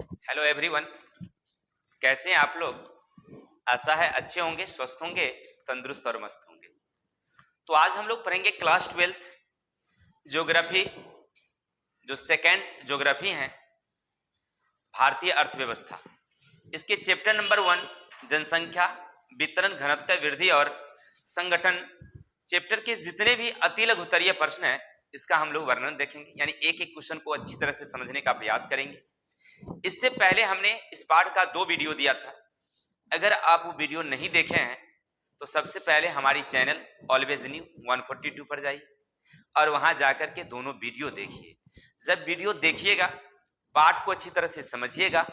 Hello everyone, कैसे हैं आप लोग। आशा है अच्छे होंगे, स्वस्थ होंगे, तंदुरुस्त और मस्त होंगे। तो आज हम लोग पढ़ेंगे क्लास 12 ज्योग्राफी, जो सेकेंड ज्योग्राफी है, भारतीय अर्थव्यवस्था। इसके चैप्टर नंबर 1 जनसंख्या, वितरण, घनत्व, वृद्धि और संगठन। चैप्टर के जितने भी अति लघु उत्तरीय प्रश्न हैं, इसका हम लोग वर्णन देखेंगे, यानी एक एक क्वेश्चन को अच्छी तरह से समझने का प्रयास करेंगे। इससे पहले हमने इस पाठ का 2 वीडियो दिया था। अगर आप वो वीडियो नहीं देखे हैं तो सबसे पहले हमारी चैनल ऑलवेज न्यू 142 पर जाइए और वहां जाकर के दोनों वीडियो देखिए। जब वीडियो देखिएगा, पाठ को अच्छी तरह से समझिएगा,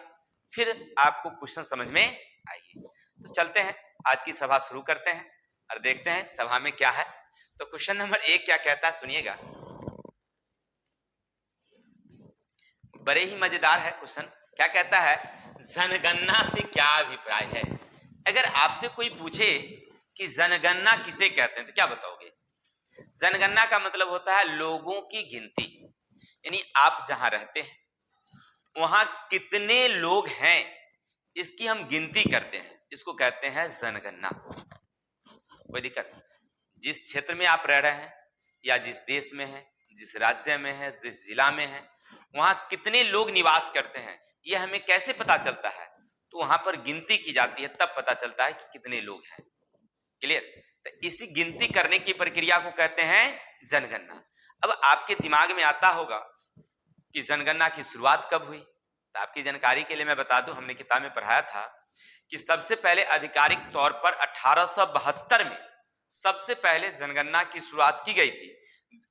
फिर आपको क्वेश्चन समझ में आएगी। तो चलते हैं, आज की सभा शुरू करते हैं और देखते हैं सभा में क्या है। तो क्वेश्चन नंबर 1 क्या कहता है, सुनिएगा। बड़े ही मजेदार है क्वेश्चन। क्या कहता है, जनगणना से क्या अभिप्राय है। अगर आपसे कोई पूछे कि जनगणना किसे कहते हैं तो क्या बताओगे। जनगणना का मतलब होता है लोगों की गिनती, यानी आप जहां रहते हैं वहां कितने लोग हैं, इसकी हम गिनती करते हैं, इसको कहते हैं जनगणना। कोई दिक्कत, जिस क्षेत्र में आप रह रहे हैं या जिस देश में है, जिस राज्य में है, जिस जिला में है, वहां कितने लोग निवास करते हैं, यह हमें कैसे पता चलता है। तो वहां पर गिनती की जाती है, तब पता चलता है कि कितने लोग हैं। क्लियर। तो इसी गिनती करने की प्रक्रिया को कहते हैं जनगणना। अब आपके दिमाग में आता होगा कि जनगणना की शुरुआत कब हुई। तो आपकी जानकारी के लिए मैं बता दूं, हमने किताब में पढ़ाया था कि सबसे पहले आधिकारिक तौर पर 1872 में सबसे पहले जनगणना की शुरुआत की गई थी।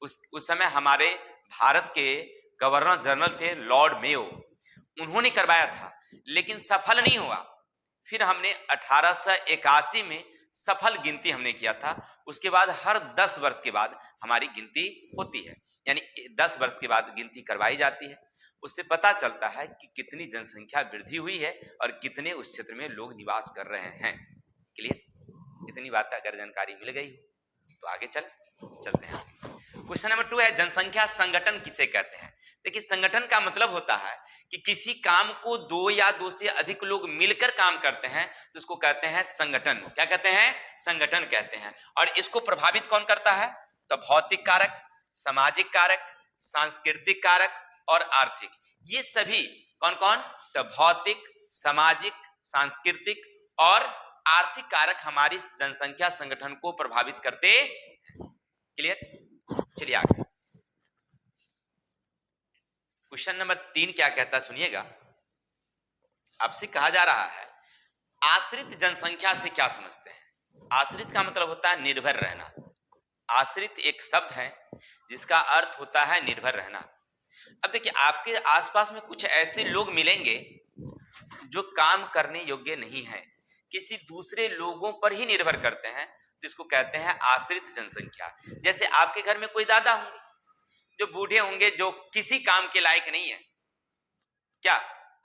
उस समय हमारे भारत के गवर्नर जनरल थे लॉर्ड मेयो, उन्होंने करवाया था, लेकिन सफल नहीं हुआ। फिर हमने 1881 में सफल गिनती हमने किया था। उसके बाद हर 10 वर्ष के बाद हमारी गिनती होती है, यानी 10 वर्ष के बाद गिनती करवाई जाती है। उससे पता चलता है कि कितनी जनसंख्या वृद्धि हुई है और कितने उस क्षेत्र में लोग निवास कर रहे हैं। क्लियर। इतनी बात अगर जानकारी मिल गई तो आगे चलते हैं। क्वेश्चन नंबर 2 है, जनसंख्या संगठन किसे कहते हैं। देखिए, संगठन का मतलब होता है कि किसी काम को 2 या 2 से अधिक लोग मिलकर काम करते हैं, तो इसको कहते हैं संगठन। क्या कहते हैं, संगठन कहते हैं। और इसको प्रभावित कौन करता है, तो भौतिक कारक, सामाजिक कारक, सांस्कृतिक कारक और आर्थिक। ये सभी कौन कौन, तो भौतिक, सामाजिक, सांस्कृतिक और आर्थिक कारक हमारी जनसंख्या संगठन को प्रभावित करते हैं। क्लियर। चलिए आगे। क्वेश्चन नंबर 3 क्या कहता, सुनिएगा। आपसे कहा जा रहा है, आश्रित जनसंख्या से क्या समझते हैं। आश्रित का मतलब होता है निर्भर रहना। आश्रित एक शब्द है जिसका अर्थ होता है निर्भर रहना। अब देखिए, आपके आसपास में कुछ ऐसे लोग मिलेंगे जो काम करने योग्य नहीं है, किसी दूसरे लोगों पर ही निर्भर करते हैं, तो इसको कहते हैं आश्रित जनसंख्या। जैसे आपके घर में कोई दादा होंगे जो बूढ़े होंगे, जो किसी काम के लायक नहीं है। क्या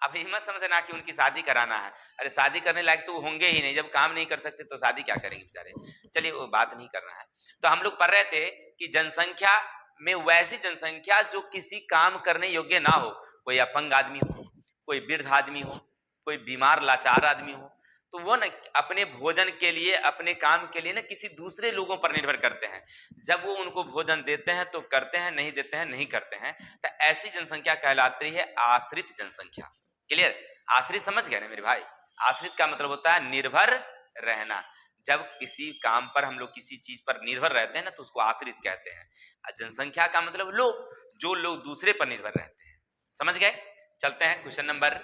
आप हिम्मत समझना कि उनकी शादी कराना है। अरे शादी करने लायक तो वो होंगे ही नहीं, जब काम नहीं कर सकते तो शादी क्या करेंगे बेचारे। चलिए, वो बात नहीं करना है। तो हम लोग पढ़ रहे थे कि जनसंख्या में वैसी जनसंख्या जो किसी काम करने योग्य ना हो, कोई अपंग आदमी हो, कोई वृद्ध आदमी हो, कोई बीमार लाचार आदमी हो, तो वो न अपने भोजन के लिए, अपने काम के लिए ना किसी दूसरे लोगों पर निर्भर करते हैं। जब वो उनको भोजन देते हैं तो करते हैं, नहीं देते हैं नहीं करते हैं। तो ऐसी जनसंख्या कहलाती है आश्रित जनसंख्या। क्लियर। आश्रित समझ गए ना मेरे भाई। आश्रित का मतलब होता है निर्भर रहना। जब किसी काम पर हम लोग किसी चीज पर निर्भर रहते हैं ना, तो उसको आश्रित कहते हैं। जनसंख्या का मतलब लोग, जो लोग दूसरे पर निर्भर रहते हैं। समझ गए। चलते हैं क्वेश्चन नंबर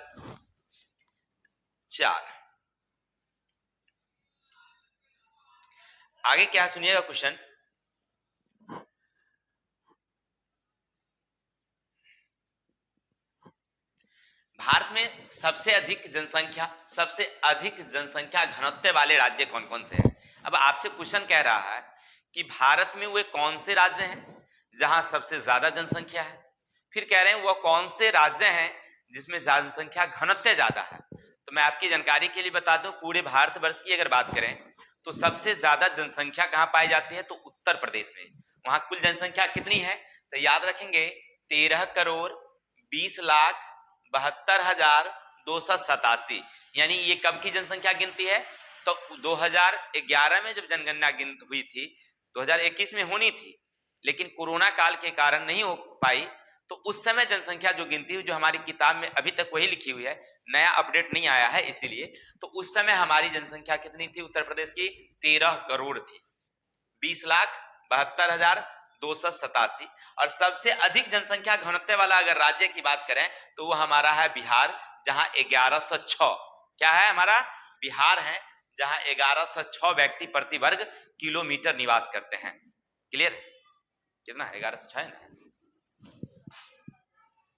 4। आगे क्या सुनिएगा क्वेश्चन। भारत में सबसे अधिक जनसंख्या घनत्व वाले राज्य कौन कौन से हैं। अब आपसे क्वेश्चन कह रहा है कि भारत में वे कौन से राज्य हैं जहां सबसे ज्यादा जनसंख्या है। फिर कह रहे हैं वो कौन से राज्य हैं जिसमें जनसंख्या घनत्व ज्यादा है। तो मैं आपकी जानकारी के लिए बता दूं, पूरे भारतवर्ष की अगर बात करें तो सबसे ज्यादा जनसंख्या कहां पाई जाती है, तो उत्तर प्रदेश में। वहां कुल जनसंख्या कितनी है, तो याद रखेंगे 13 करोड़ 20 लाख 72,287, यानी ये कब की जनसंख्या गिनती है? तो 2011 में जब जनगणना हुई थी, 2021 में होनी थी, लेकिन कोरोना काल के कारण नहीं हो पाई। तो उस समय जनसंख्या जो गिनती हुई, जो हमारी किताब में अभी तक वही लिखी हुई है, नया अपडेट नहीं आया है इसीलिए। तो उस समय हमारी जनसंख्या कितनी थी उत्तर प्रदेश की? 13 करोड़ थी, 20,72,287। और सबसे अधिक जनसंख्या घनत्व वाला अगर राज्य की बात करें तो वो हमारा है बिहार, जहां 1106, क्या है हमारा? बिहार है, जहां 1106 व्यक्ति प्रति वर्ग किलोमीटर निवास करते हैं। क्लियर? कितना? 1106 है ना?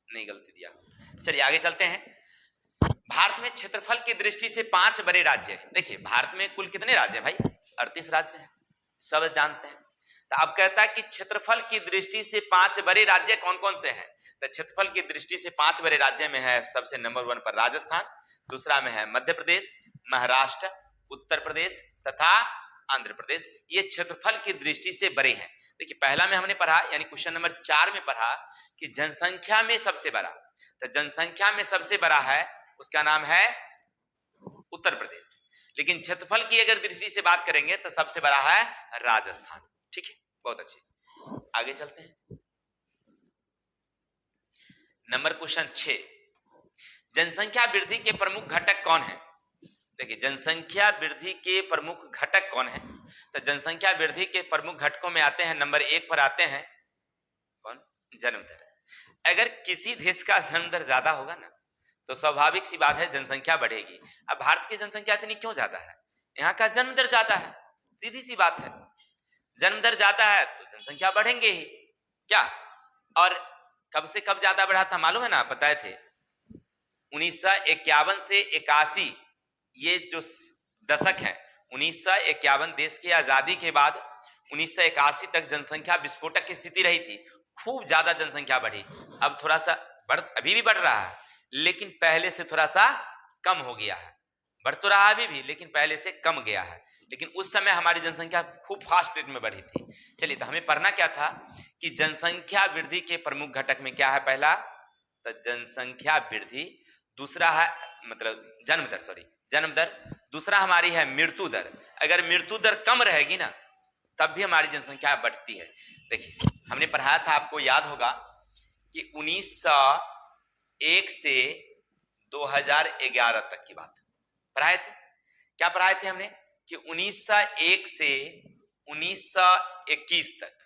नहीं, गलती दिया। चलिए आगे चलते हैं। भारत में क्षेत्रफल की दृष्टि से 5 बड़े राज्य हैं। देखिए भारत में कुल कितने राज्य हैं भाई? 38 राज्य हैं, सब जानते हैं। तो अब कहता है कि क्षेत्रफल की दृष्टि से 5 बड़े राज्य कौन कौन से हैं? तो क्षेत्रफल की दृष्टि से 5 बड़े राज्य में है सबसे नंबर 1 पर राजस्थान, दूसरा में है मध्य प्रदेश, महाराष्ट्र, उत्तर प्रदेश तथा आंध्र प्रदेश। ये क्षेत्रफल की दृष्टि से बड़े हैं। देखिए पहला में हमने पढ़ा, यानी क्वेश्चन नंबर 4 में पढ़ा कि जनसंख्या में सबसे बड़ा, तो जनसंख्या में सबसे बड़ा है, उसका नाम है उत्तर प्रदेश। लेकिन क्षेत्रफल की अगर दृष्टि से बात करेंगे तो सबसे बड़ा है राजस्थान। ठीक है, बहुत अच्छे। आगे चलते हैं। नंबर क्वेश्चन 6, जनसंख्या वृद्धि के प्रमुख घटक कौन है? देखिए जनसंख्या वृद्धि के प्रमुख घटक कौन है? तो जनसंख्या वृद्धि के प्रमुख घटकों में आते हैं, नंबर 1 पर आते हैं कौन? जन्म दर। अगर किसी देश का जन्म दर ज्यादा होगा ना तो स्वाभाविक सी बात है जनसंख्या बढ़ेगी। अब भारत की जनसंख्या इतनी क्यों ज्यादा है? यहाँ का जन्म दर ज्यादा है, सीधी सी बात है। जन्म दर ज्यादा है तो जनसंख्या बढ़ेंगे ही क्या? और कब से कब ज्यादा बढ़ा था मालूम है ना? बताए थे 1951 से 81, ये जो दशक है 1951, देश की आजादी के बाद 1981 तक जनसंख्या विस्फोटक की स्थिति रही थी, खूब ज्यादा जनसंख्या बढ़ी। अब थोड़ा सा अभी भी बढ़ रहा है लेकिन पहले से थोड़ा सा कम हो गया है। बढ़ तो रहा अभी भी लेकिन पहले से कम गया है। लेकिन उस समय हमारी जनसंख्या खूब फास्ट रेट में बढ़ी थी। चलिए तो हमें पढ़ना क्या था कि जनसंख्या वृद्धि के प्रमुख घटक में क्या है? पहला तो जनसंख्या वृद्धि, दूसरा है मतलब जन्म दर, सॉरी जन्म दर, दूसरा हमारी है मृत्यु दर। अगर मृत्यु दर कम रहेगी ना तब भी हमारी जनसंख्या बढ़ती है। देखिए हमने पढ़ाया था, आपको याद होगा कि 1901 से 2011 तक की बात पढ़ाए थे। क्या पढ़ाए थे हमने? कि 1901 से 1921 तक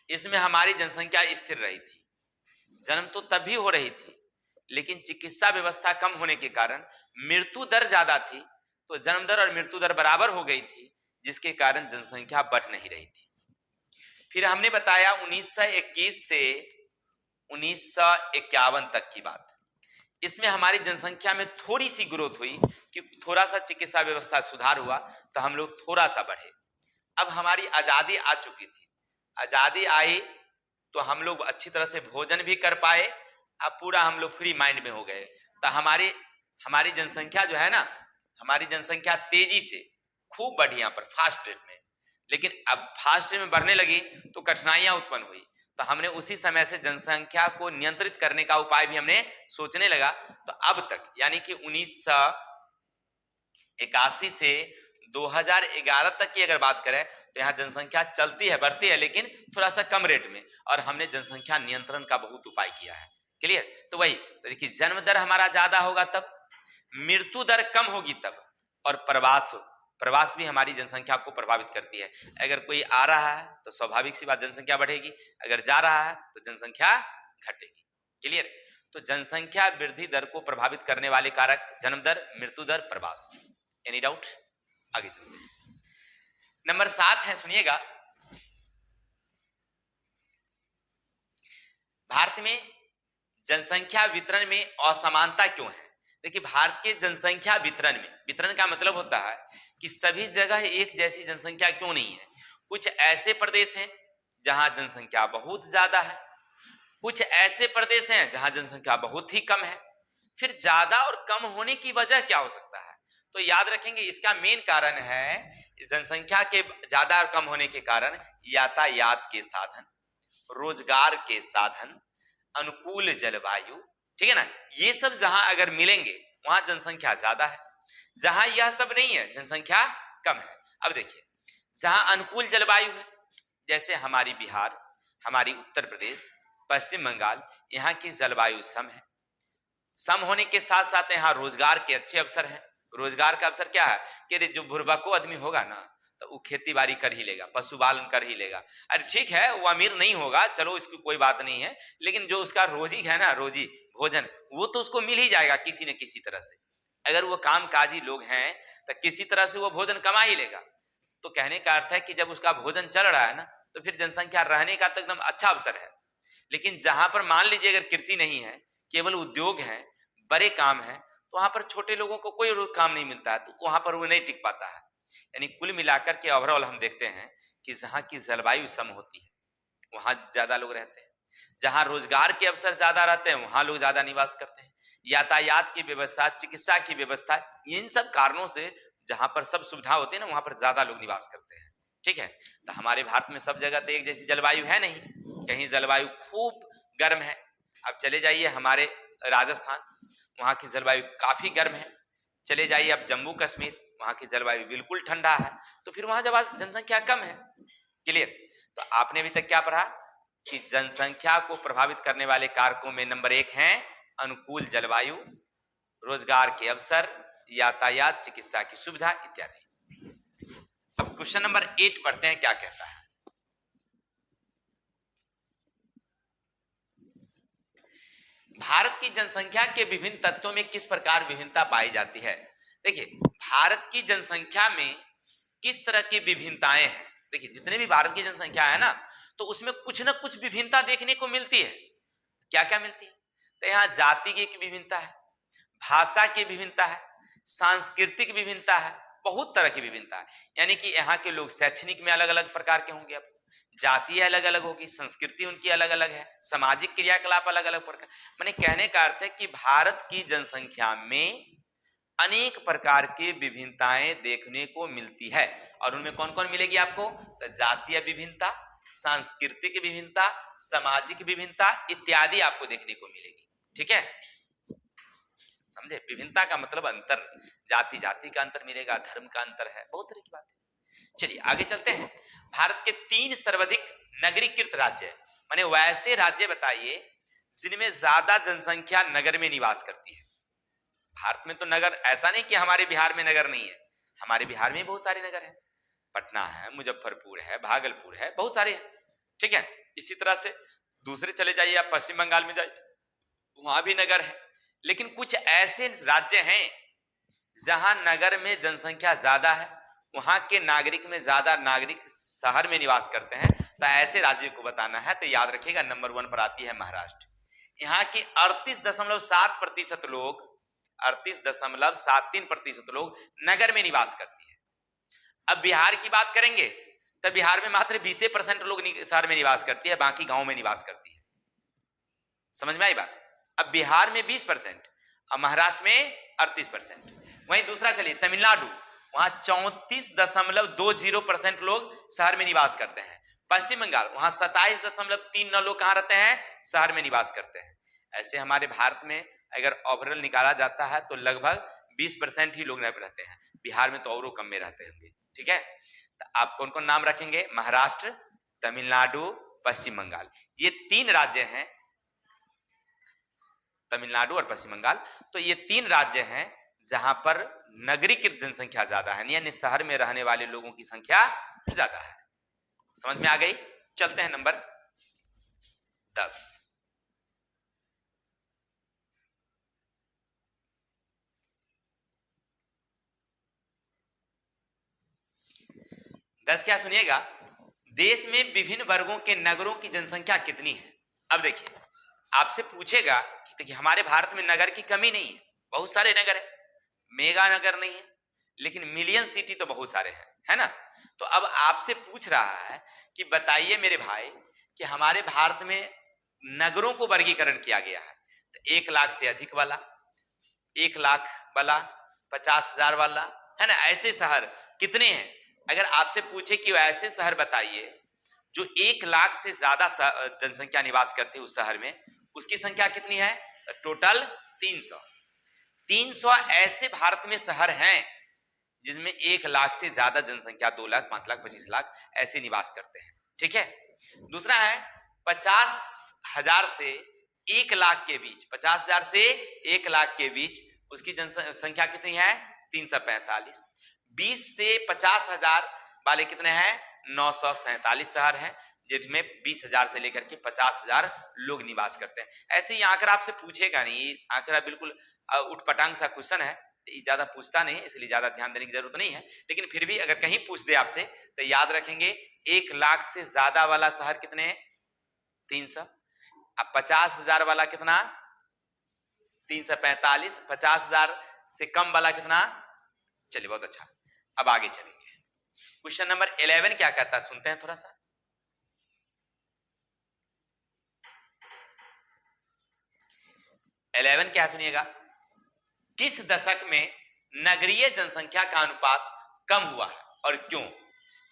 इसमें हमारी जनसंख्या स्थिर रही थी। जन्म तो तब भी हो रही थी लेकिन चिकित्सा व्यवस्था कम होने के कारण मृत्यु दर ज्यादा थी, तो जन्म दर और मृत्यु दर बराबर हो गई थी, जिसके कारण जनसंख्या बढ़ नहीं रही थी। फिर हमने बताया 1921 से 1951 तक की बात, इसमें हमारी जनसंख्या में थोड़ी सी ग्रोथ हुई कि थोड़ा सा चिकित्सा व्यवस्था सुधार हुआ तो हम लोग थोड़ा सा बढ़े। अब हमारी आजादी आ चुकी थी, आजादी आई तो हम लोग अच्छी तरह से भोजन भी कर पाए, अब पूरा हम लोग फ्री माइंड में हो गए। तो हमारी जनसंख्या जो है ना, हमारी जनसंख्या तेजी से खूब बढ़ी यहाँ पर फास्ट रेट में। लेकिन अब फास्ट रेट में बढ़ने लगी तो कठिनाइयां उत्पन्न हुई, तो हमने उसी समय से जनसंख्या को नियंत्रित करने का उपाय भी हमने सोचने लगा। तो अब तक यानी कि 1981 से 2011 तक की अगर बात करें तो यहाँ जनसंख्या चलती है, बढ़ती है, लेकिन थोड़ा सा कम रेट में, और हमने जनसंख्या नियंत्रण का बहुत उपाय किया है। क्लियर? तो वही तो देखिए, जन्म दर हमारा ज्यादा होगा तब, मृत्यु दर कम होगी तब, और प्रवास भी हमारी जनसंख्या को प्रभावित करती है। अगर कोई आ रहा है तो स्वाभाविक सी बात जनसंख्या बढ़ेगी, अगर जा रहा है तो जनसंख्या घटेगी। क्लियर? तो जनसंख्या वृद्धि दर को प्रभावित करने वाले कारक जन्म दर, मृत्यु दर, प्रवास। Any doubt? आगे चलते हैं। नंबर 7 है, सुनिएगा। भारत में जनसंख्या वितरण में असमानता क्यों है? देखिए भारत के जनसंख्या वितरण में, वितरण का मतलब होता है कि सभी जगह एक जैसी जनसंख्या क्यों नहीं है। कुछ ऐसे प्रदेश हैं जहां जनसंख्या बहुत ज्यादा है, कुछ ऐसे प्रदेश हैं जहां जनसंख्या बहुत ही कम है। फिर ज्यादा और कम होने की वजह क्या हो सकता है? तो याद रखेंगे इसका मेन कारण है जनसंख्या के ज्यादा और कम होने के कारण यातायात के साधन, रोजगार के साधन, अनुकूल जलवायु, ठीक है ना। ये सब जहां अगर मिलेंगे वहां जनसंख्या ज्यादा है, जहां यह सब नहीं है जनसंख्या कम है। अब देखिए, जहां अनुकूल जलवायु है जैसे हमारी बिहार, हमारी उत्तर प्रदेश, पश्चिम बंगाल, यहाँ की जलवायु सम है। सम होने के साथ साथ यहाँ रोजगार के अच्छे अवसर हैं। रोजगार का अवसर क्या है कि जो बुर्बको आदमी होगा ना तो वो खेती बाड़ी कर ही लेगा, पशुपालन कर ही लेगा। अरे ठीक है, वो अमीर नहीं होगा, चलो इसकी कोई बात नहीं है, लेकिन जो उसका रोजी है ना, रोजी भोजन, वो तो उसको मिल ही जाएगा किसी न किसी तरह से। अगर वो काम काजी लोग हैं तो किसी तरह से वो भोजन कमा ही लेगा। तो कहने का अर्थ है कि जब उसका भोजन चल रहा है ना तो फिर जनसंख्या रहने का तो एकदम अच्छा अवसर है। लेकिन जहां पर मान लीजिए अगर कृषि नहीं है, केवल उद्योग है, बड़े काम है, तो वहां पर छोटे लोगों को कोई काम नहीं मिलता है, तो वहां पर वो नहीं टिक पाता है। यानी कुल मिलाकर के ओवरऑल हम देखते हैं कि जहां की जलवायु सम होती है वहां ज्यादा लोग रहते हैं, जहां रोजगार के अवसर ज्यादा रहते हैं वहां लोग ज्यादा निवास करते हैं, यातायात की व्यवस्था, चिकित्सा की व्यवस्था, इन सब कारणों से जहां पर सब सुविधा होती है ना वहां पर ज्यादा लोग निवास करते हैं। ठीक है, तो हमारे भारत में सब जगह तो एक जैसी जलवायु है नहीं, कहीं जलवायु खूब गर्म है। अब चले जाइए हमारे राजस्थान, वहां की जलवायु काफी गर्म है। चले जाइए अब जम्मू कश्मीर, वहां की जलवायु बिल्कुल ठंडा है। तो फिर वहां जब जनसंख्या कम है। क्लियर। तो आपने अभी तक क्या पढ़ा कि जनसंख्या को प्रभावित करने वाले कारकों में नंबर 1 है अनुकूल जलवायु, रोजगार के अवसर, यातायात, चिकित्सा की सुविधा इत्यादि। अब क्वेश्चन नंबर 8 पढ़ते हैं, क्या कहता है। भारत की जनसंख्या के विभिन्न तत्वों में किस प्रकार विभिन्नता पाई जाती है। देखिए, भारत की जनसंख्या में किस तरह की विभिन्नताएं हैं। देखिए, जितने भी भारत की जनसंख्या है ना तो उसमें कुछ ना कुछ विभिन्नता देखने को मिलती है। क्या क्या मिलती है? तो यहाँ जाति की एक विभिन्नता है, भाषा की विभिन्नता है, सांस्कृतिक विभिन्नता है, बहुत तरह की विभिन्नता है। यानी कि यहाँ के लोग शैक्षणिक में अलग अलग प्रकार के होंगे, आपको जाति अलग अलग होगी, संस्कृति उनकी अलग अलग है, सामाजिक क्रियाकलाप अलग अलग प्रकार। मैंने कहने का अर्थ है कि भारत की जनसंख्या में अनेक प्रकार की विभिन्नताएं देखने को मिलती है। और उनमें कौन कौन मिलेगी आपको? तो जातीय विभिन्नता, सांस्कृतिक विभिन्नता, सामाजिक विभिन्नता इत्यादि आपको देखने को मिलेगी। ठीक है, समझे? विभिन्नता का मतलब अंतर, जाति जाति का अंतर मिलेगा, धर्म का अंतर है, बहुत तरह की बात है। चलिए आगे चलते हैं। भारत के 3 सर्वाधिक नगरीकृत राज्य, माने वैसे राज्य बताइए जिनमें ज्यादा जनसंख्या नगर में निवास करती है। भारत में तो नगर, ऐसा नहीं कि हमारे बिहार में नगर नहीं है, हमारे बिहार में बहुत सारे नगर हैं, पटना है, मुजफ्फरपुर है, भागलपुर है, बहुत सारे हैं। ठीक है, इसी तरह से दूसरे चले जाइए आप, पश्चिम बंगाल में जाइए, वहां भी नगर है। लेकिन कुछ ऐसे राज्य हैं जहां नगर में जनसंख्या ज्यादा है, वहां के नागरिक में ज्यादा नागरिक शहर में निवास करते हैं। तो ऐसे राज्य को बताना है, तो याद रखिएगा नंबर 1 पर आती है महाराष्ट्र। यहाँ की 38.7% लोग, 38.73% लोग नगर में निवास करती है। अब बिहार की बात करेंगे तो बिहार में मात्र 20% लोग शहर में निवास करती है, बाकी गांव में निवास करती है। समझ में आई बात? अब बिहार में 20%, अब महाराष्ट्र में 38%। वहीं दूसरा चलिए तमिलनाडु, वहां 34.20% लोग शहर में निवास करते हैं। पश्चिम बंगाल, वहां 27.39 लोग कहां रहते हैं? शहर में निवास करते हैं। ऐसे हमारे भारत में अगर ओवरऑल निकाला जाता है तो लगभग 20% ही लोग रहते हैं। बिहार में तो और कम में रहते होंगे। ठीक है, तो आप कौन कौन नाम रखेंगे? महाराष्ट्र, तमिलनाडु, पश्चिम बंगाल, ये 3 राज्य हैं, तमिलनाडु और पश्चिम बंगाल। तो ये 3 राज्य हैं जहां पर नगरीकृत जनसंख्या ज्यादा है, यानी शहर में रहने वाले लोगों की संख्या ज्यादा है। समझ में आ गई? चलते हैं नंबर 10। क्या सुनिएगा, देश में विभिन्न वर्गों के नगरों की जनसंख्या कितनी है। अब देखिए, आपसे पूछेगा कि देखिए हमारे भारत में नगर की कमी नहीं है, बहुत सारे नगर है, मेगा नगर नहीं है, लेकिन मिलियन सिटी तो बहुत सारे हैं, है ना। तो अब आपसे पूछ रहा है कि बताइए मेरे भाई कि हमारे भारत में नगरों को वर्गीकरण किया गया है, तो 1 लाख से अधिक वाला, 1 लाख वाला, 50,000 वाला, है ना, ऐसे शहर कितने हैं। अगर आपसे पूछे कि ऐसे शहर बताइए जो 1 लाख से ज्यादा जनसंख्या निवास करती है, उस शहर में उसकी संख्या कितनी है, टोटल 300। 300 ऐसे भारत में शहर हैं जिसमें 1 लाख से ज्यादा जनसंख्या, 2 लाख, 5 लाख, 25 लाख ऐसे निवास करते हैं। ठीक है। दूसरा है 50,000 से 1 लाख के बीच, 50,000 से 1 लाख के बीच उसकी जनसंख्या कितनी है? 345। 20 से 50,000 वाले कितने हैं? 947 शहर हैं जिनमें 20,000 से लेकर के 50,000 लोग निवास करते हैं। ऐसे ही आंकड़ा आपसे पूछेगा नहीं, आंकड़ा बिल्कुल उठपटांग सा क्वेश्चन है, ज्यादा पूछता नहीं, इसलिए ज्यादा ध्यान देने की जरूरत नहीं है। लेकिन फिर भी अगर कहीं पूछ दे आपसे तो याद रखेंगे 1 लाख से ज्यादा वाला शहर कितने हैं? 300। अब 50,000 वाला कितना? 345। 50,000 से कम वाला कितना? चलिए बहुत अच्छा। अब आगे चलेंगे। क्वेश्चन नंबर 11 क्या कहता है, सुनते हैं थोड़ा सा। इलेवन क्या सुनिएगा। किस दशक में नगरीय जनसंख्या का अनुपात कम हुआ है और क्यों?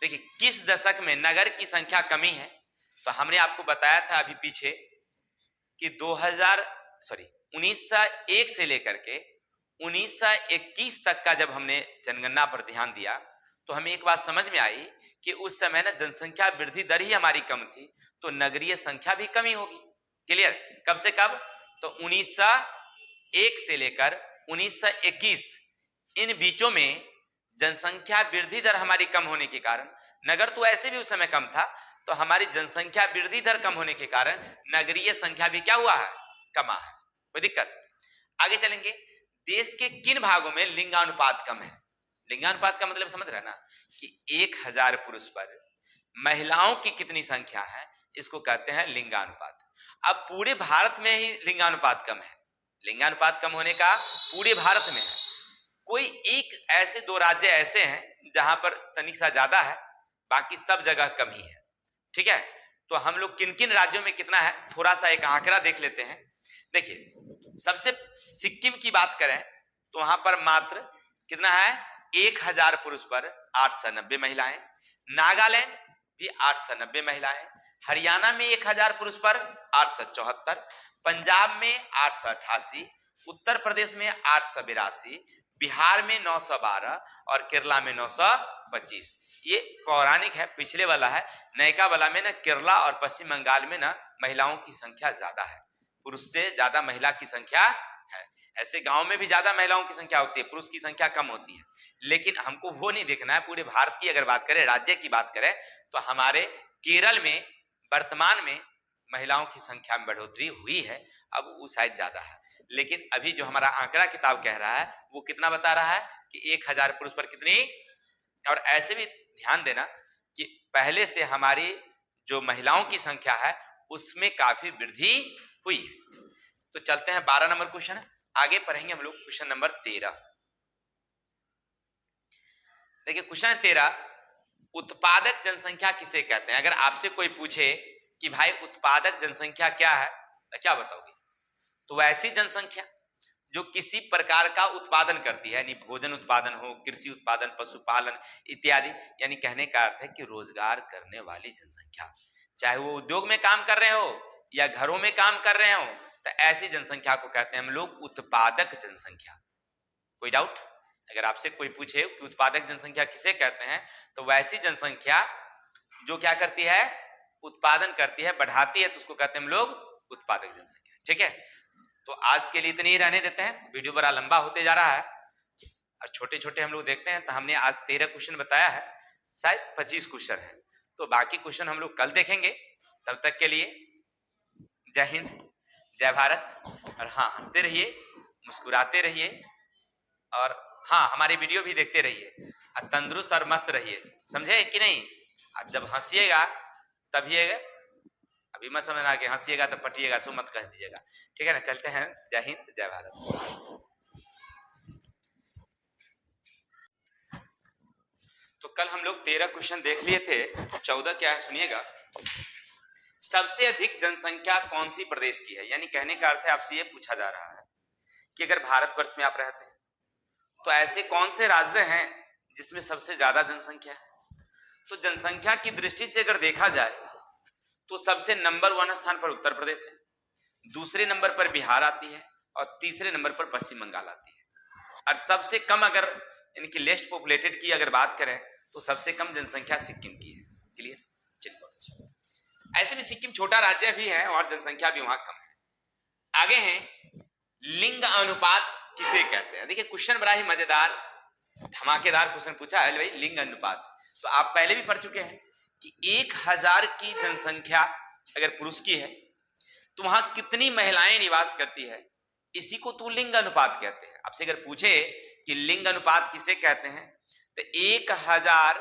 देखिए, किस दशक में नगर की संख्या कमी है, तो हमने आपको बताया था अभी पीछे कि 1901 से लेकर के 1921 तक का जब हमने जनगणना पर ध्यान दिया तो हमें एक बात समझ में आई कि उस समय ना जनसंख्या वृद्धि दर ही हमारी कम थी, तो नगरीय संख्या भी कमी होगी। क्लियर? कब से कब? तो 1901 से लेकर 1921 इन बीचों में जनसंख्या वृद्धि दर हमारी कम होने के कारण, नगर तो ऐसे भी उस समय कम था, तो हमारी जनसंख्या वृद्धि दर कम होने के कारण नगरीय संख्या भी क्या हुआ है? कमा है। कोई दिक्कत? आगे चलेंगे। देश के किन भागों में लिंगानुपात कम है? लिंगानुपात का मतलब समझ रहे ना कि 1000 पुरुष पर महिलाओं की कितनी संख्या है, इसको कहते हैं लिंगानुपात। अब पूरे भारत में ही लिंगानुपात कम है। लिंगानुपात कम होने का पूरे भारत में है। कोई एक ऐसे 2 राज्य ऐसे हैं जहां पर तनिक सा ज्यादा है, बाकी सब जगह कम ही है। ठीक है। तो हम लोग किन किन राज्यों में कितना है, थोड़ा सा एक आंकड़ा देख लेते हैं। देखिए, सबसे सिक्किम की बात करें तो वहां पर मात्र कितना है? 1000 पुरुष पर 890 महिलाएं। नागालैंड भी 890 महिलाएं। हरियाणा में 1000 पुरुष पर 874। पंजाब में 888। उत्तर प्रदेश में 882। बिहार में 912 और केरला में 925। ये पौराणिक है, पिछले वाला है। नयका वाला में ना केरला और पश्चिम बंगाल में ना महिलाओं की संख्या ज्यादा है, पुरुष से ज्यादा महिला की संख्या है। ऐसे गांव में भी ज्यादा महिलाओं की संख्या होती है, पुरुष की संख्या कम होती है। लेकिन हमको वो नहीं देखना है। पूरे भारत की अगर बात करें, राज्य की बात करें, तो हमारे केरल में वर्तमान में महिलाओं की संख्या में बढ़ोतरी हुई है, अब वो शायद ज्यादा है। लेकिन अभी जो हमारा आंकड़ा किताब कह रहा है वो कितना बता रहा है कि 1000 पुरुष पर कितनी। और ऐसे भी ध्यान देना कि पहले से हमारी जो महिलाओं की संख्या है उसमें काफी वृद्धि हुई है। तो चलते हैं 12 नंबर क्वेश्चन, आगे पढ़ेंगे हम लोग क्वेश्चन नंबर 13। देखिए क्वेश्चन 13, उत्पादक जनसंख्या किसे कहते हैं? अगर आपसे कोई पूछे कि भाई उत्पादक जनसंख्या क्या है, तो क्या बताओगे? तो ऐसी जनसंख्या जो किसी प्रकार का उत्पादन करती है, यानी भोजन उत्पादन हो, कृषि उत्पादन, पशुपालन इत्यादि, यानी कहने का अर्थ है कि रोजगार करने वाली जनसंख्या, चाहे वो उद्योग में काम कर रहे हो या घरों में काम कर रहे हो, तो ऐसी जनसंख्या को कहते हैं हम लोग उत्पादक जनसंख्या। कोई डाउट? अगर आपसे कोई पूछे कि उत्पादक जनसंख्या किसे कहते हैं, तो वैसी जनसंख्या जो क्या करती है? उत्पादन करती है, बढ़ाती है, तो उसको कहते हैं हम लोग उत्पादक जनसंख्या। ठीक है। तो आज के लिए इतनी ही रहने देते हैं, वीडियो बड़ा लंबा होते जा रहा है और छोटे छोटे हम लोग देखते हैं। तो हमने आज 13 क्वेश्चन बताया है, शायद 25 क्वेश्चन है, तो बाकी क्वेश्चन हम लोग कल देखेंगे। तब तक के लिए जय हिंद, जय भारत। और हाँ, हंसते रहिए, मुस्कुराते रहिए, और हाँ, हमारी वीडियो भी देखते रहिए और तंदुरुस्त और मस्त रहिए। समझे कि नहीं? अब जब हंसिएगा तभी, अभी मत समझना कि हंसिएगा तो पटिएगा, सो मत कह दीजिएगा। ठीक है ना? चलते हैं। जय हिंद, जय भारत। तो कल हम लोग 13 क्वेश्चन देख लिए थे, 14 क्या है सुनिएगा। सबसे अधिक जनसंख्या कौन सी प्रदेश की है? यानी कहने का अर्थ है आपसे ये पूछा जा रहा है कि अगर भारतवर्ष में आप रहते हैं तो ऐसे कौन से राज्य हैं जिसमें सबसे ज्यादा जनसंख्या है? तो जनसंख्या की दृष्टि से अगर देखा जाए तो सबसे नंबर 1 स्थान पर उत्तर प्रदेश है, दूसरे नंबर पर बिहार आती है और तीसरे नंबर पर पश्चिम बंगाल आती है। और सबसे कम अगर इनकी लेस्ट पॉपुलेटेड की अगर बात करें तो सबसे कम जनसंख्या सिक्किम की है। क्लियर? चलिए, बहुत अच्छा। ऐसे भी सिक्किम छोटा राज्य भी है और जनसंख्या भी वहां कम है। आगे हैं, लिंग अनुपात किसे कहते हैं? देखिए क्वेश्चन बड़ा ही मजेदार धमाकेदार क्वेश्चन पूछा है भाई, लिंग अनुपात। तो आप पहले भी पढ़ चुके हैं कि 1000 की जनसंख्या अगर पुरुष की है तो वहां कितनी महिलाएं निवास करती है, इसी को तो लिंग अनुपात कहते हैं। आपसे अगर पूछे कि लिंग अनुपात किसे कहते हैं तो 1000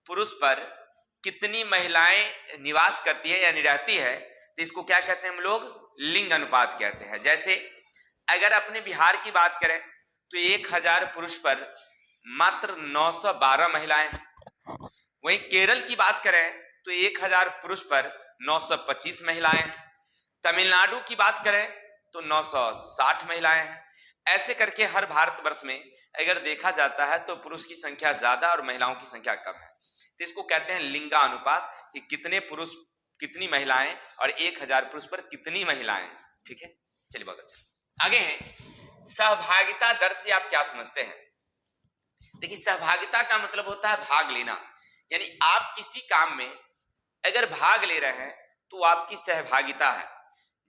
पुरुष पर कितनी महिलाएं निवास करती है यानी रहती है, तो इसको क्या कहते हैं हम लोग? लिंग अनुपात कहते हैं। जैसे अगर अपने बिहार की बात करें तो 1000 पुरुष पर मात्र 912 महिलाएं हैं। वहीं केरल की बात करें तो 1000 पुरुष पर 925 महिलाएं हैं। तमिलनाडु की बात करें तो 960 महिलाएं हैं। ऐसे करके हर भारतवर्ष में अगर देखा जाता है तो पुरुष की संख्या ज्यादा और महिलाओं की संख्या कम है। तो इसको कहते हैं लिंगानुपात, कि कितने पुरुष कितनी महिलाएं और 1000 पुरुष पर कितनी महिलाएं। ठीक है, चलिए बहुत अच्छा। आगे है, सहभागिता दर से आप क्या समझते हैं? देखिए सहभागिता का मतलब होता है भाग लेना, यानी आप किसी काम में अगर भाग ले रहे हैं तो आपकी सहभागिता है।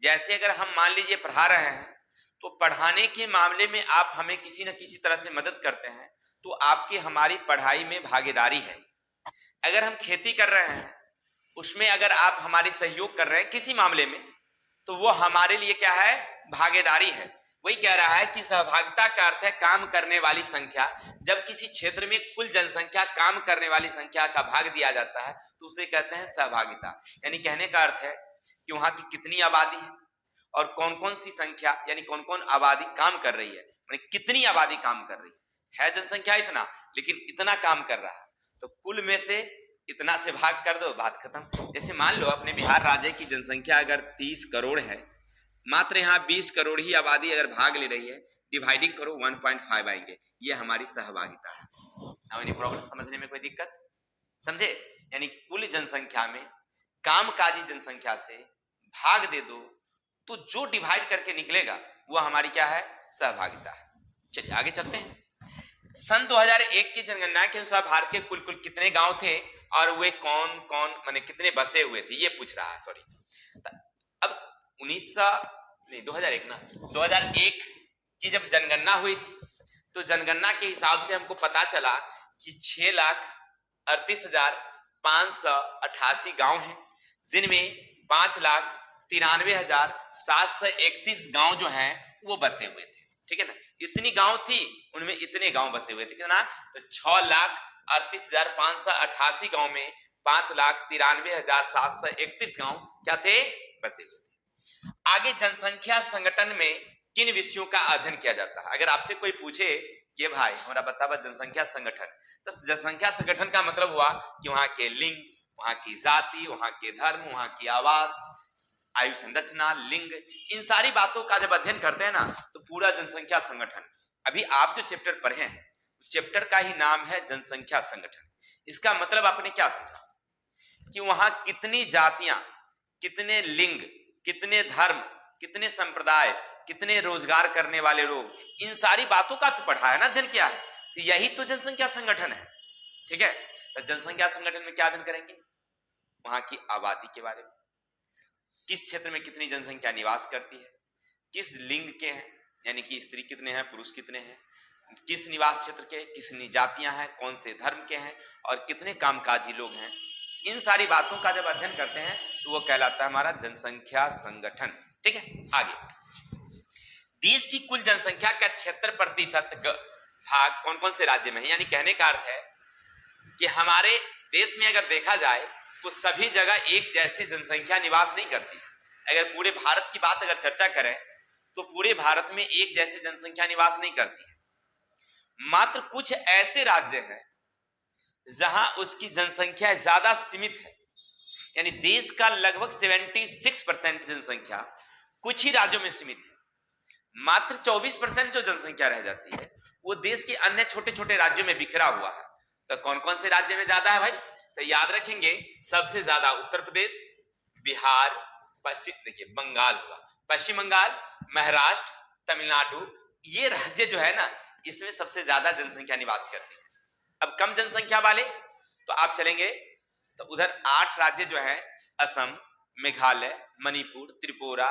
जैसे अगर हम मान लीजिए पढ़ा रहे हैं तो पढ़ाने के मामले में आप हमें किसी न किसी तरह से मदद करते हैं तो आपकी हमारी पढ़ाई में भागीदारी है। अगर हम खेती कर रहे हैं उसमें अगर आप हमारी सहयोग कर रहे हैं किसी मामले में तो वो हमारे लिए क्या है? भागीदारी है। वही कह रहा है कि सहभागिता का अर्थ है काम करने वाली संख्या। जब किसी क्षेत्र में कुल जनसंख्या काम करने वाली संख्या का भाग दिया जाता है तो उसे कहते हैं सहभागिता। यानी कहने का अर्थ है कि वहां की कितनी आबादी है और कौन कौन सी संख्या यानी कौन कौन आबादी काम कर रही है, यानी कितनी आबादी काम कर रही है जनसंख्या इतना, लेकिन इतना काम कर रहा है तो कुल में से इतना से भाग कर दो, बात खत्म। जैसे मान लो अपने बिहार राज्य की जनसंख्या अगर 30 करोड़ है, मात्र यहाँ 20 करोड़ ही आबादी अगर भाग ले रही है, डिवाइडिंग करो 1.5 आएंगे, ये हमारी सहभागिता है। Any problem? समझने में कोई दिक्कत? समझे? यानी कुल जनसंख्या में कामकाजी जनसंख्या से भाग दे दो तो जो डिवाइड करके निकलेगा वो हमारी क्या है? सहभागिता है। चलिए आगे चलते हैं। सन 2001 की जनगणना के अनुसार भारत के कुल कितने गांव थे और वे कौन कौन माने कितने बसे हुए थे, ये पूछ रहा है। सॉरी, अब 2001 की जब जनगणना हुई थी तो जनगणना के हिसाब से हमको पता चला कि 6,38,588 गांव हैं, जिनमें 5,93,731 गांव जो हैं वो बसे हुए थे। ठीक है ना? इतनी गांव थी, उनमें इतने गांव बसे हुए थे। कितना? तो 6,38,588 गांव में 5,93,731 गांव क्या थे? बसे हुए थे। आगे जनसंख्या संगठन में किन विषयों का अध्ययन किया जाता है? अगर आपसे कोई पूछे कि भाई हमारा बता जनसंख्या संगठन, तो जनसंख्या संगठन का मतलब हुआ कि वहां के लिंग, वहां की जाति, वहां के धर्म, वहां की आवास, आयु संरचना, लिंग, इन सारी बातों का जब अध्ययन करते हैं ना तो पूरा जनसंख्या संगठन। अभी आप जो चैप्टर पढ़े हैं चैप्टर का ही नाम है जनसंख्या संगठन। इसका मतलब आपने क्या समझा कि वहां कितनी जातियां, कितने लिंग, कितने धर्म, कितने संप्रदाय, कितने रोजगार करने वाले लोग, इन सारी बातों का तो पढ़ा है ना, अध्ययन किया है। तो यही तो जनसंख्या संगठन है। ठीक है, तो जनसंख्या संगठन में क्या अध्ययन करेंगे? वहां की आबादी के बारे में, किस क्षेत्र में कितनी जनसंख्या निवास करती है, किस लिंग के हैं यानी कि स्त्री कितने हैं, पुरुष कितने हैं, किस निवास क्षेत्र के, कितनी जातियां हैं, कौन से धर्म के हैं और कितने कामकाजी लोग हैं। इन सारी बातों का जब अध्ययन करते हैं तो वो कहलाता है हमारा जनसंख्या संगठन। ठीक है, आगे देश की कुल जनसंख्या का 76% भाग कौन कौन से राज्य में है? यानी कहने का अर्थ है कि हमारे देश में अगर देखा जाए तो सभी जगह एक जैसे जनसंख्या निवास नहीं करती। अगर पूरे भारत की बात अगर चर्चा करें तो पूरे भारत में एक जैसे जनसंख्या निवास नहीं करती है। मात्र कुछ ऐसे राज्य हैं जहां उसकी जनसंख्या ज्यादा सीमित है, यानी देश का लगभग 76% जनसंख्या कुछ ही राज्यों में सीमित है। मात्र 24% जो जनसंख्या रह जाती है वो देश के अन्य छोटे छोटे राज्यों में बिखरा हुआ है। तो कौन कौन से राज्य में ज्यादा है भाई? तो याद रखेंगे सबसे ज्यादा उत्तर प्रदेश, बिहार, पश्चिम देखिए बंगाल होगा, पश्चिम बंगाल, महाराष्ट्र, तमिलनाडु, ये राज्य जो है ना, इसमें सबसे ज्यादा जनसंख्या निवास करती है। अब कम जनसंख्या वाले तो आप चलेंगे तो उधर 8 राज्य जो है, असम, मेघालय, मणिपुर, त्रिपुरा,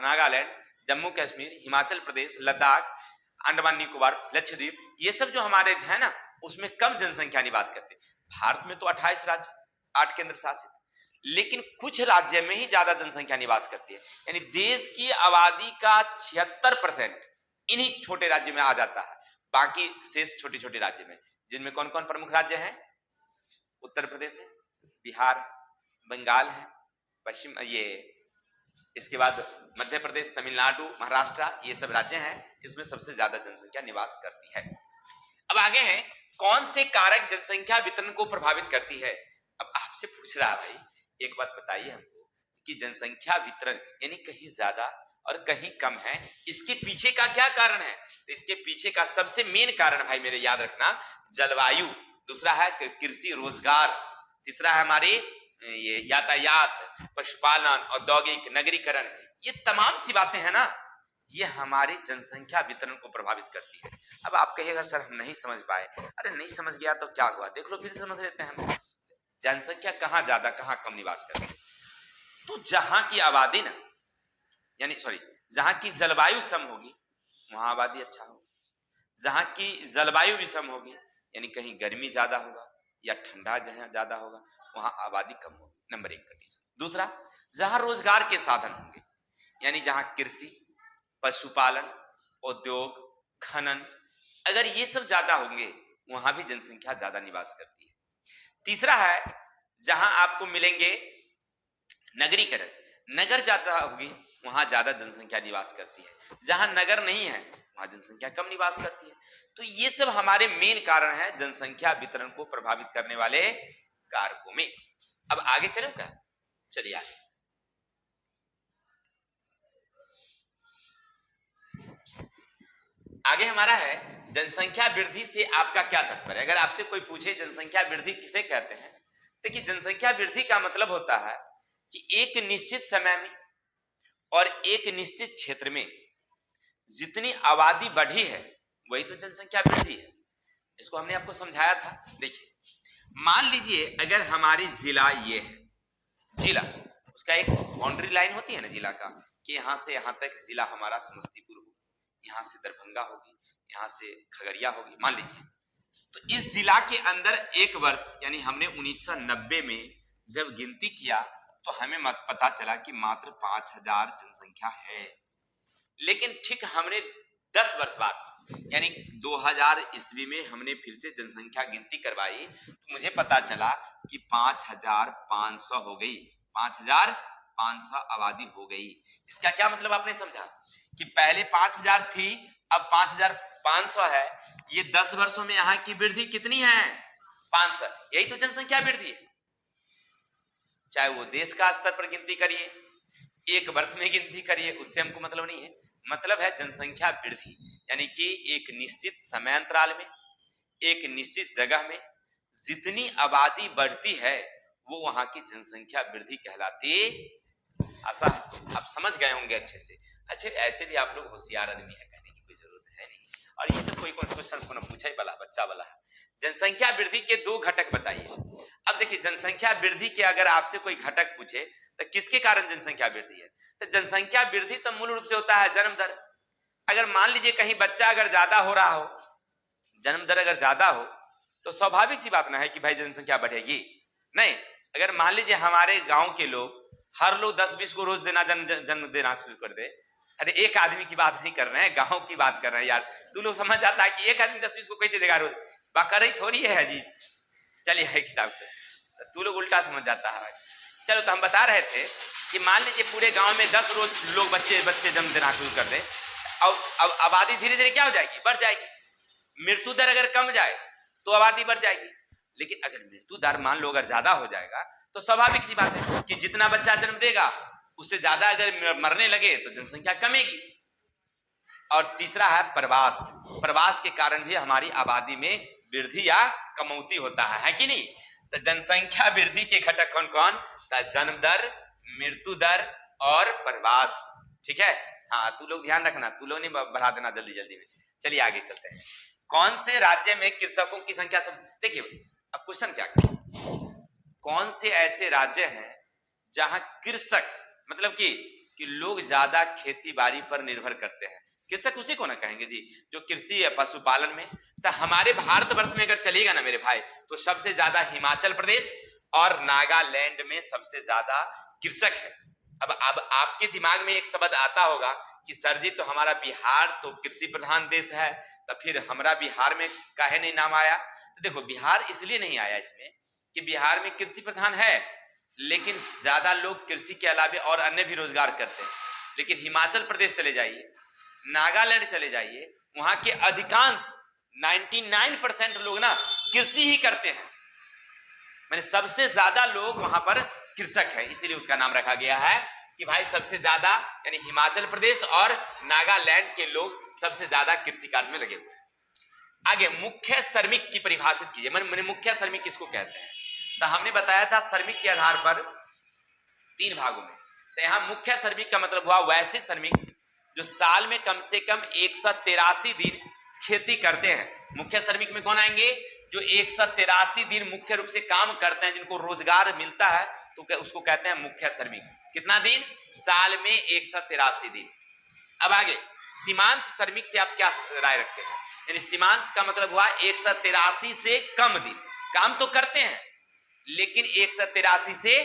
नागालैंड, जम्मू कश्मीर, हिमाचल प्रदेश, लद्दाख, अंडमान निकोबार, लक्षद्वीप, ये सब जो हमारे है ना, उसमें कम जनसंख्या निवास करते हैं। भारत में तो 28 राज्य, 8 केंद्र शासित, लेकिन कुछ राज्य में ही ज्यादा जनसंख्या निवास करती है। यानी देश की आबादी का 76% इन्हीं छोटे राज्यों में आ जाता है, बाकी शेष छोटे छोटे राज्य में, जिनमें कौन कौन प्रमुख राज्य हैं? उत्तर प्रदेश है, बिहार, बंगाल है, पश्चिम ये इसके बाद मध्य प्रदेश, तमिलनाडु, महाराष्ट्र, ये सब राज्य हैं, इसमें सबसे ज्यादा जनसंख्या निवास करती है। अब आगे हैं, कौन से कारक जनसंख्या वितरण को प्रभावित करती है? अब आपसे पूछ रहा है भाई, एक बात बताइए हमको कि जनसंख्या वितरण यानी कहीं ज्यादा और कहीं कम है, इसके पीछे का क्या कारण है? तो इसके पीछे का सबसे मेन कारण भाई मेरे याद रखना, जलवायु, दूसरा है कृषि रोजगार, तीसरा है हमारे ये यातायात, पशुपालन, औद्योगिक, नगरीकरण, ये तमाम सी बातें हैं ना, ये हमारी जनसंख्या वितरण को प्रभावित करती है। अब आप कहिएगा सर हम नहीं समझ पाए, अरे नहीं समझ गया तो क्या हुआ, देख लो फिर से समझ लेते हैं हम। जनसंख्या कहाँ ज्यादा कहाँ कम निवास करती है? तो जहां की आबादी ना, यानी सॉरी, जहां की जलवायु सम होगी वहां आबादी अच्छा होगा। जहां की जलवायु भी सम होगी, यानी कहीं गर्मी ज्यादा होगा या ठंडा जहां ज्यादा होगा वहां आबादी कम होगी, नंबर 1 कंडीशन। दूसरा, जहां रोजगार के साधन होंगे, यानी जहां कृषि, पशुपालन, उद्योग, खनन, अगर ये सब ज्यादा होंगे वहां भी जनसंख्या ज्यादा निवास करती है। तीसरा है, जहां आपको मिलेंगे नगरीकरण, नगर ज्यादा होगी वहां ज्यादा जनसंख्या निवास करती है, जहां नगर नहीं है वहां जनसंख्या कम निवास करती है। तो ये सब हमारे मेन कारण है जनसंख्या वितरण को प्रभावित करने वाले कारकों में। अब आगे चलो क्या, चलिए आगे। आगे हमारा है जनसंख्या वृद्धि से आपका क्या तात्पर्य? अगर आपसे कोई पूछे जनसंख्या वृद्धि किसे कहते हैं, देखिए जनसंख्या वृद्धि का मतलब होता है कि एक निश्चित समय में और एक निश्चित क्षेत्र में जितनी आबादी बढ़ी है वही तो जनसंख्या वृद्धि है। इसको हमने आपको समझाया था। देखिए, मान लीजिए अगर हमारी जिला ये है, जिला उसका एक बाउंड्री लाइन होती है ना जिला का, कि यहां से यहां तक जिला हमारा समस्तीपुर होगी, यहाँ से दरभंगा होगी, यहाँ से खगड़िया होगी, मान लीजिए। तो इस जिला के अंदर एक वर्ष यानी हमने 1990 में जब गिनती किया तो हमें पता चला कि मात्र 5000 जनसंख्या है। लेकिन ठीक हमने 10 वर्ष बाद यानी 2000 ईस्वी में हमने फिर से जनसंख्या गिनती करवाई तो मुझे पता चला कि 5500 हो गई, 5500 आबादी हो गई। इसका क्या मतलब आपने समझा कि पहले 5000 थी, अब 5500 है। ये 10 वर्षों में यहाँ की वृद्धि कितनी है? 500। यही तो जनसंख्या वृद्धि है। चाहे वो देश का स्तर पर गिनती करिए, एक वर्ष में गिनती करिए, उससे हमको मतलब नहीं है। मतलब है जनसंख्या वृद्धि यानी कि एक निश्चित समय अंतराल में एक निश्चित जगह में जितनी आबादी बढ़ती है वो वहां की जनसंख्या वृद्धि कहलाती। आशा आप समझ गए होंगे अच्छे से। अच्छा, ऐसे भी आप लोग होशियार आदमी है, कहने की कोई जरूरत है नहीं। और ये सब कोई क्वेश्चन को पूछा ही वाला बच्चा वाला है। जनसंख्या वृद्धि के 2 घटक बताइए। अब देखिए, जनसंख्या वृद्धि के अगर आपसे कोई घटक पूछे तो किसके कारण जनसंख्या वृद्धि है, तो जनसंख्या वृद्धि तो मूल रूप से होता है जन्म दर। अगर मान लीजिए कहीं बच्चा अगर ज्यादा हो रहा हो, जन्म दर अगर ज्यादा हो तो स्वाभाविक सी बात ना है कि भाई जनसंख्या बढ़ेगी। नहीं, अगर मान लीजिए हमारे गांव के लोग हर लोग 10-20 को रोज देना जन्म देना शुरू कर दे। अरे एक आदमी की बात नहीं कर रहे हैं, गांव की बात कर रहे हैं यार। तू लोग समझ जाता है कि एक आदमी 10-20 को कैसे देगा रोज, बाकरई थोड़ी है जी। चलिए है किताब को, तू लोग उल्टा समझ जाता है। चलो, तो हम बता रहे थे कि मान लीजिए पूरे गांव में 10 रोज लोग बच्चे जन्म देना शुरू कर दे, अब आबादी धीरे धीरे क्या हो जाएगी, बढ़ जाएगी। मृत्यु दर अगर कम जाए तो आबादी बढ़ जाएगी, लेकिन अगर मृत्यु दर मान लो अगर ज्यादा हो जाएगा तो स्वाभाविक सी बात है कि जितना बच्चा जन्म देगा उससे ज्यादा अगर मरने लगे तो जनसंख्या कमेगी। और तीसरा है प्रवास। प्रवास के कारण भी हमारी आबादी में वृद्धि या कमौती होता है कि नहीं। तो जनसंख्या वृद्धि के घटक कौन कौन? जन्म दर, मृत्यु दर और प्रवास। ठीक है। हाँ, तू लोग ध्यान रखना, तू लोग नहीं बढ़ा देना जल्दी जल्दी में। चलिए आगे चलते हैं। कौन से राज्य में कृषकों की संख्या सब, देखिए अब क्वेश्चन क्या है, कौन से ऐसे राज्य हैं जहां कृषक मतलब कि लोग ज्यादा खेती बाड़ी पर निर्भर करते हैं। कृषक उसी को ना कहेंगे जी जो कृषि है पशुपालन में। तो हमारे भारतवर्ष में अगर चलेगा ना मेरे भाई, तो सबसे ज्यादा हिमाचल प्रदेश और नागालैंड में सबसे ज्यादा कृषक है। अब आपके दिमाग में एक शब्द आता होगा कि सर जी तो हमारा बिहार तो कृषि प्रधान देश है, तो फिर हमारा बिहार में काहे नहीं नाम आया। तो देखो बिहार इसलिए नहीं आया इसमें कि बिहार में कृषि प्रधान है, लेकिन ज्यादा लोग कृषि के अलावा और अन्य भी रोजगार करते हैं। लेकिन हिमाचल प्रदेश चले जाइए, नागालैंड चले जाइए, वहां के अधिकांश 99% लोग ना कृषि ही करते हैं। मैंने सबसे ज्यादा लोग वहां पर कृषक है, इसीलिए उसका नाम रखा गया है कि भाई सबसे ज्यादा, यानी हिमाचल प्रदेश और नागालैंड के लोग सबसे ज्यादा कृषि कार्य में लगे हुए हैं। आगे मुख्य श्रमिक की परिभाषित कीजिए। मैंने मुख्य श्रमिक किसको कहते हैं, तो हमने बताया था श्रमिक के आधार पर 3 भागों में। तो यहाँ मुख्य श्रमिक का मतलब हुआ वैसे श्रमिक जो साल में कम से कम 183 दिन खेती करते हैं। मुख्य श्रमिक में कौन आएंगे, जो 183 दिन मुख्य रूप से काम करते हैं, जिनको रोजगार मिलता है, तो उसको कहते हैं मुख्य श्रमिक। कितना दिन, साल में 183 दिन। अब आगे सीमांत श्रमिक से आप क्या राय रखते हैं, यानी सीमांत का मतलब हुआ 183 से कम दिन काम तो करते हैं, लेकिन 183 से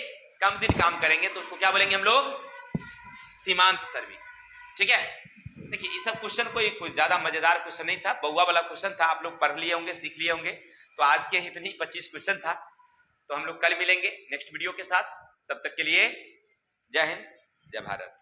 कम दिन काम करेंगे तो उसको क्या बोलेंगे हम लोग, सीमांत श्रमिक। ठीक है। देखिए ये सब क्वेश्चन कोई ज्यादा मजेदार क्वेश्चन नहीं था, बहुआ वाला क्वेश्चन था, आप लोग पढ़ लिए होंगे, सीख लिए होंगे। तो आज के इतनी 25 क्वेश्चन था। तो हम लोग कल मिलेंगे नेक्स्ट वीडियो के साथ, तब तक के लिए जय हिंद जय भारत।